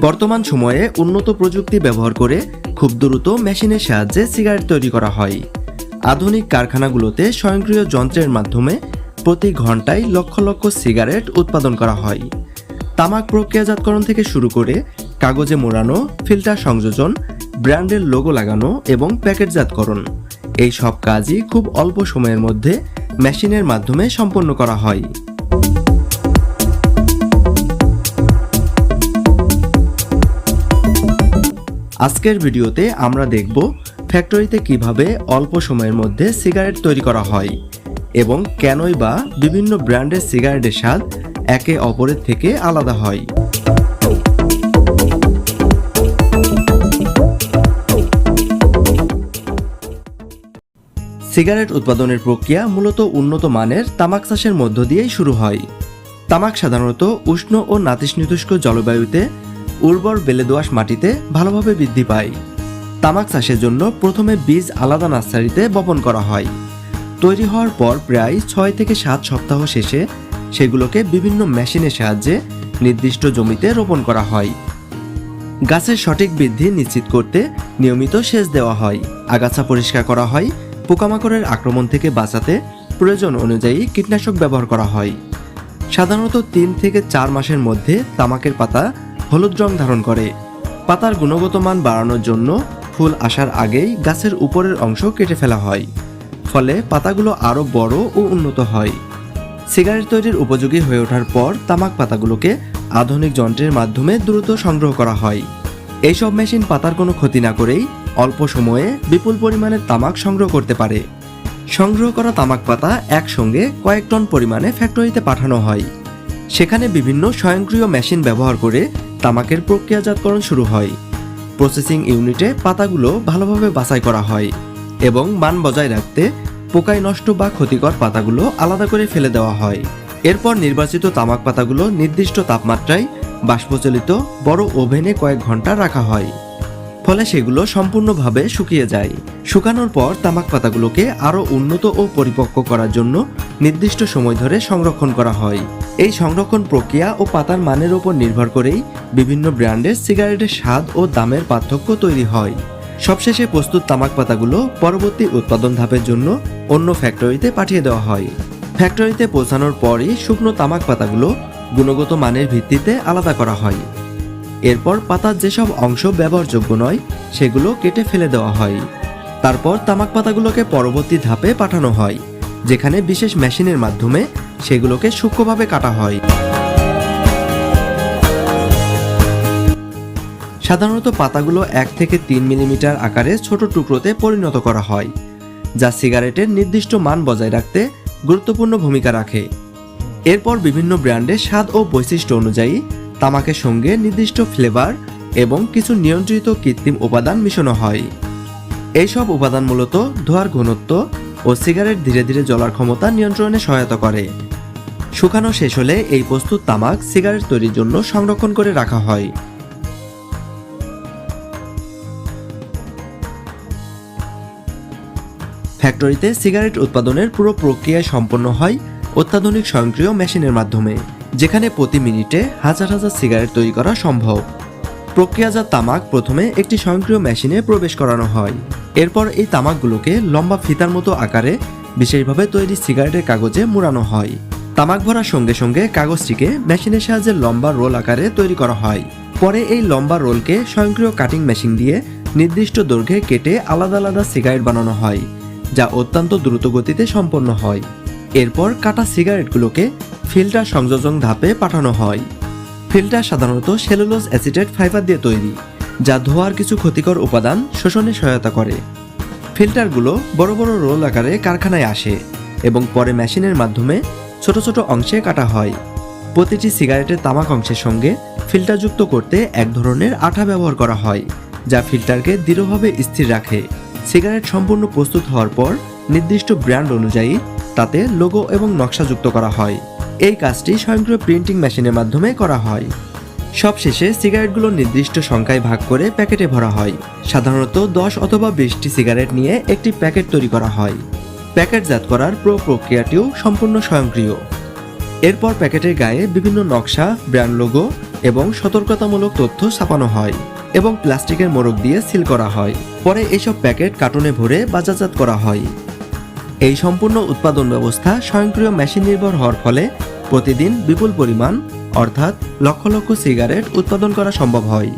বর্তমান সময়ে উন্নত প্রযুক্তি ব্যবহার করে খুব দ্রুত মেশিনের সাহায্যে সিগারেট তৈরি করা হয়। আধুনিক কারখানাগুলোতে স্বয়ংক্রিয় যন্ত্রের মাধ্যমে প্রতি ঘন্টায় লক্ষ লক্ষ সিগারেট উৎপাদন করা হয়। তামাক প্রক্রিয়াজাতকরণ থেকে শুরু করে কাগজে মোড়ানো, ফিল্টার সংযোজন, ব্র্যান্ডের লোগো লাগানো এবং প্যাকেটজাতকরণ, এই সব কাজই খুব অল্প সময়ের মধ্যে মেশিনের মাধ্যমে সম্পন্ন করা হয়। আজকের ভিডিওতে আমরা দেখব ফ্যাক্টরিতে কিভাবে অল্প সময়ের মধ্যে সিগারেট তৈরি করা হয় এবং কেনই বা বিভিন্ন ব্র্যান্ডের সিগারেটের স্বাদ একে অপরের থেকে আলাদা হয়। সিগারেট উৎপাদনের প্রক্রিয়া মূলত উন্নত মানের তামাক চাষের মধ্য দিয়েই শুরু হয়। তামাক সাধারণত উষ্ণ ও নাতিশীতোষ্ণ জলবায়ুতে উর্বর বেলে দোআঁশ মাটিতে ভালোভাবে বৃদ্ধি পায়। তামাক চাষের জন্য প্রথমে বীজ আলাদা নার্সারিতে বপন করা হয়। তৈরি হওয়ার পর প্রায় 6 থেকে 7 সপ্তাহ শেষে সেগুলোকে বিভিন্ন মেশিনের সাহায্যে নির্দিষ্ট জমিতে রোপণ করা হয়। গাছের সঠিক বৃদ্ধি নিশ্চিত করতে নিয়মিত সেচ দেওয়া হয়, আগাছা পরিষ্কার করা হয়, পোকামাকড়ের আক্রমণ থেকে বাঁচাতে প্রয়োজন অনুযায়ী কীটনাশক ব্যবহার করা হয়। সাধারণত 3 থেকে 4 মাসের মধ্যে তামাকের পাতা হলুদ রং ধারণ করে। পাতার গুণগত মান বাড়ানোর জন্য ফুল আসার আগেই গাছের উপরের অংশ কেটে ফেলা হয়, ফলে পাতাগুলো আরও বড় ও উন্নত হয়। সিগারেট তৈরির উপযোগী হয়ে ওঠার পর তামাক পাতাগুলোকে আধুনিক যন্ত্রের মাধ্যমে দ্রুত সংগ্রহ করা হয়। এইসব মেশিন পাতার কোনো ক্ষতি না করেই অল্প সময়ে বিপুল পরিমাণে তামাক সংগ্রহ করতে পারে। সংগ্রহ করা তামাক পাতা একসঙ্গে কয়েক টন পরিমাণে ফ্যাক্টরিতে পাঠানো হয়। সেখানে বিভিন্ন স্বয়ংক্রিয় মেশিন ব্যবহার করে তামাকের প্রক্রিয়াজাতকরণ শুরু হয়। প্রসেসিং ইউনিটে পাতাগুলো ভালোভাবে বাছাই করা হয় এবং মান বজায় রাখতে পোকায় নষ্ট বা ক্ষতিকর পাতাগুলো আলাদা করে ফেলে দেওয়া হয়। এরপর নির্বাচিত তামাক পাতাগুলো নির্দিষ্ট তাপমাত্রায় বাষ্পচালিত বড় ওভেনে কয়েক ঘন্টা রাখা হয়, ফলে সেগুলো সম্পূর্ণভাবে শুকিয়ে যায়। শুকানোর পর তামাক পাতাগুলোকে আরও উন্নত ও পরিপক্ক করার জন্য নির্দিষ্ট সময় ধরে সংরক্ষণ করা হয়। এই সংরক্ষণ প্রক্রিয়া ও পাতার মানের উপর নির্ভর করেই বিভিন্ন ব্র্যান্ডের সিগারেটের স্বাদ ও দামের পার্থক্য তৈরি হয়। সবশেষে প্রস্তুত তামাক পাতাগুলো পরবর্তী উৎপাদন ধাপের জন্য অন্য ফ্যাক্টরিতে পাঠিয়ে দেওয়া হয়। ফ্যাক্টরিতে পৌঁছানোর পরই শুকনো তামাক পাতাগুলো গুণগত মানের ভিত্তিতে আলাদা করা হয়। এরপর পাতার যেসব অংশ ব্যবহারযোগ্য নয় সেগুলো কেটে ফেলে দেওয়া হয়। তারপর তামাক পাতাগুলোকে পরবর্তী ধাপে পাঠানো হয়, যেখানে বিশেষ মেশিনের মাধ্যমে সেগুলোকে সূক্ষ্মভাবে কাটা হয়। সাধারণত পাতাগুলো 1 থেকে 3 মিলিমিটার আকারে ছোট টুকরোতে পরিণত করা হয়, যা সিগারেটের নির্দিষ্ট মান বজায় রাখতে গুরুত্বপূর্ণ ভূমিকা রাখে। এরপর বিভিন্ন ব্র্যান্ডের স্বাদ ও বৈশিষ্ট্য অনুযায়ী তামাকের সঙ্গে নির্দিষ্ট ফ্লেভার এবং কিছু নিয়ন্ত্রিত কৃত্রিম উপাদান মিশানো হয়। এইসব উপাদান মূলত ধোঁয়ার ঘনত্ব ও সিগারেট ধীরে ধীরে জ্বলার ক্ষমতা নিয়ন্ত্রণে সহায়তা করে। শুকানো শেষ হলে এই প্রস্তুত তামাক সিগারেট তৈরির জন্য সংরক্ষণ করে রাখা হয়। ফ্যাক্টরিতে সিগারেট উৎপাদনের পুরো প্রক্রিয়ায় সম্পন্ন হয় অত্যাধুনিক স্বয়ংক্রিয় মেশিনের মাধ্যমে, যেখানে প্রতি মিনিটে হাজার হাজার সিগারেট তৈরি করা সম্ভব। প্রক্রিয়াজাত তামাক প্রথমে একটি স্বয়ংক্রিয় মেশিনে প্রবেশ করানো হয়। এরপর এই তামাকগুলোকে লম্বা ফিতার মতো আকারে বিশেষভাবে তৈরি সিগারেটের কাগজে মোড়ানো হয়। তামাক ভরার সঙ্গে সঙ্গে কাগজটিকে মেশিনের সাহায্যে লম্বা রোল আকারে তৈরি করা হয়। পরে এই লম্বা রোলকে স্বয়ংক্রিয় কাটিং মেশিন দিয়ে নির্দিষ্ট দৈর্ঘ্যে কেটে আলাদা আলাদা সিগারেট বানানো হয়, যা অত্যন্ত দ্রুত গতিতে সম্পন্ন হয়। এরপর কাটা সিগারেটগুলোকে ফিল্টার সংযোজন ধাপে পাঠানো হয়। ফিল্টার সাধারণত সেলুলোজ অ্যাসিটেট ফাইবার দিয়ে তৈরি, যা ধোঁয়ার কিছু ক্ষতিকর উপাদান শোষণে সহায়তা করে। ফিল্টারগুলো বড় বড় রোল আকারে কারখানায় আসে এবং পরে মেশিনের মাধ্যমে ছোট ছোট অংশে কাটা হয়। প্রতিটি সিগারেটের তামাক অংশের সঙ্গে ফিল্টার যুক্ত করতে এক ধরনের আঠা ব্যবহার করা হয়, যা ফিল্টারকে দৃঢ়ভাবে স্থির রাখে। সিগারেট সম্পূর্ণ প্রস্তুত হওয়ার পর নির্দিষ্ট ব্র্যান্ড অনুযায়ী তাতে লোগো এবং নকশা যুক্ত করা হয়। এই কাজটি স্বয়ংক্রিয় প্রিন্টিং মেশিনের মাধ্যমে করা হয়। সবশেষে সিগারেটগুলো নির্দিষ্ট সংখ্যায় ভাগ করে প্যাকেটে ভরা হয়। সাধারণত 10 অথবা 20টি সিগারেট নিয়ে একটি প্যাকেট তৈরি করা হয়। প্যাকেটজাত করার পুরো প্রক্রিয়াটিও সম্পূর্ণ স্বয়ংক্রিয়। এরপর প্যাকেটের গায়ে বিভিন্ন নকশা, ব্র্যান্ড লোগো এবং সতর্কতামূলক তথ্য ছাপানো হয় এবং প্লাস্টিকের মোড়ক দিয়ে সিল করা হয়। পরে এসব প্যাকেট কার্টুনে ভরে বাজারজাত করা হয়। এই সম্পূর্ণ উৎপাদন ব্যবস্থা স্বয়ংক্রিয় মেশিন নির্ভর হওয়ার ফলে প্রতিদিন বিপুল পরিমাণ অর্থাৎ লক্ষ লক্ষ সিগারেট উৎপাদন করা সম্ভব হয়।